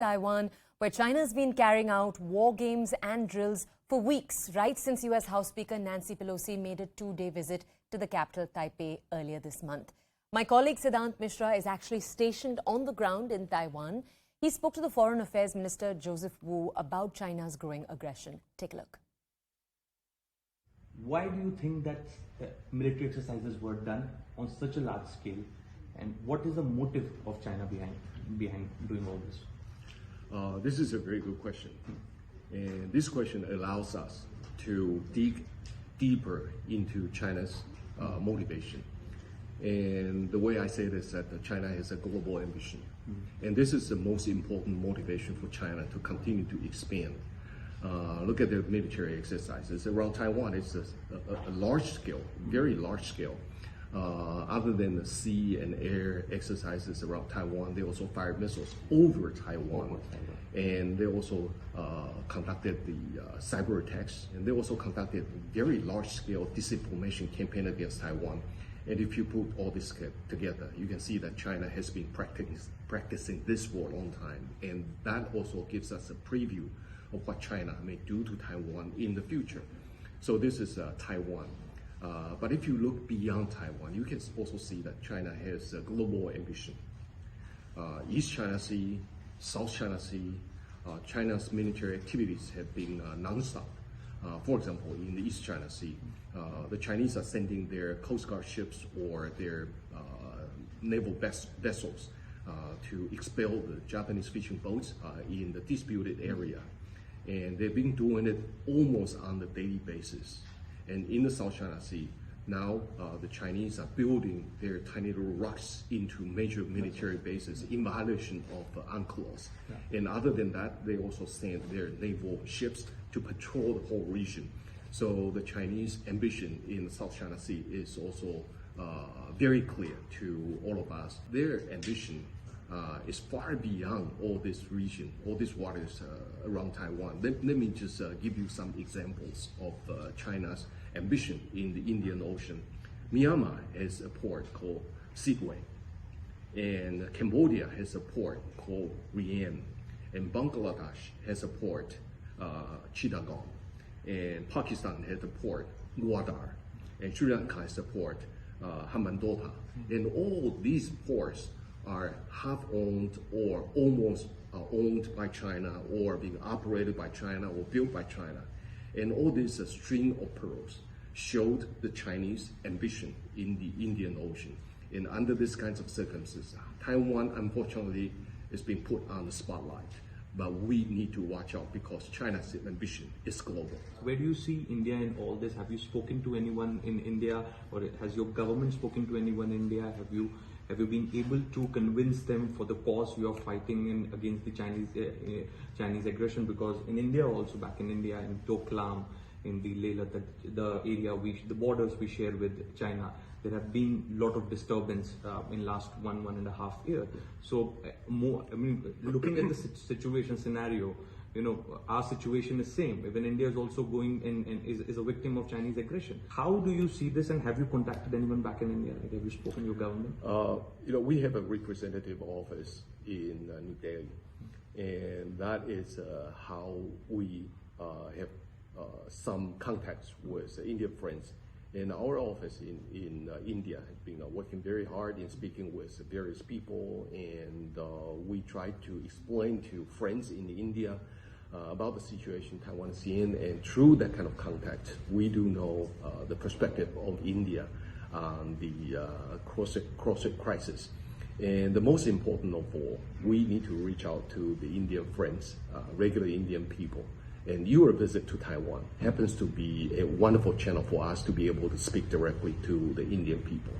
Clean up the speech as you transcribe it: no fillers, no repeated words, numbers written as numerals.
Taiwan, where China's been carrying out war games and drills for weeks, right since US House Speaker Nancy Pelosi made a two-day visit to the capital, Taipei, earlier this month. My colleague Siddhant Mishra is actually stationed on the ground in Taiwan. He spoke to the Foreign Affairs Minister Joseph Wu about China's growing aggression. Take a look. Why do you think that military exercises were done on such a large scale, and what is the motive of China behind doing all this? This is a very good question, and this question allows us to dig deeper into China's motivation. And the way I say this is that China has a global ambition, and this is the most important motivation for China to continue to expand. Look at the military exercises around Taiwan. It's a large scale, very large scale. Other than the sea and air exercises around Taiwan, they also fired missiles over Taiwan. And they also conducted the cyber attacks, and they also conducted very large scale disinformation campaign against Taiwan. And if you put all this together, you can see that China has been practicing this for a long time. And that also gives us a preview of what China may do to Taiwan in the future. So this is Taiwan. But if you look beyond Taiwan, you can also see that China has a global ambition. East China Sea, South China Sea, China's military activities have been non-stop. For example, in the East China Sea, the Chinese are sending their Coast Guard ships or their naval vessels to expel the Japanese fishing boats in the disputed area. And they've been doing it almost on a daily basis. And in the South China Sea, now the Chinese are building their tiny little rocks into major military bases in violation of UNCLOS. Yeah. And other than that, they also send their naval ships to patrol the whole region. So the Chinese ambition in the South China Sea is also very clear to all of us. Their ambition is far beyond all this region, all these waters around Taiwan. Let me just give you some examples of China's ambition in the Indian Ocean. Myanmar has a port called Sidway, and Cambodia has a port called Rian, and Bangladesh has a port, Chittagong, and Pakistan has a port, Gwadar, and Sri Lanka has a port, Hambantota. And all these ports are half-owned or almost owned by China, or being operated by China, or built by China. And all this string of pearls showed the Chinese ambition in the Indian Ocean. And under these kinds of circumstances, Taiwan, unfortunately, is being put on the spotlight. But we need to watch out because China's ambition is global. Where do you see India in all this? Have you spoken to anyone in India, or has your government spoken to anyone in India? Have you been able to convince them for the cause you are fighting against the Chinese aggression? Because in India also, back in India, in Doklam, in the Leh Ladakh, the area, the borders we share with China, there have been a lot of disturbance in last 1.5 years. So looking at the situation scenario, our situation is same. Even India is also going and is a victim of Chinese aggression. How do you see this, and have you contacted anyone back in India? Like, have you spoken to your government? We have a representative office in New Delhi, and that is how we have some contacts with Indian friends. And our office in India has been working very hard in speaking with various people, and we try to explain to friends in India about the situation Taiwan is in, and through that kind of contact, we do know the perspective of India on the cross-strait crisis. And the most important of all, we need to reach out to the Indian friends, regular Indian people. And your visit to Taiwan happens to be a wonderful channel for us to be able to speak directly to the Indian people.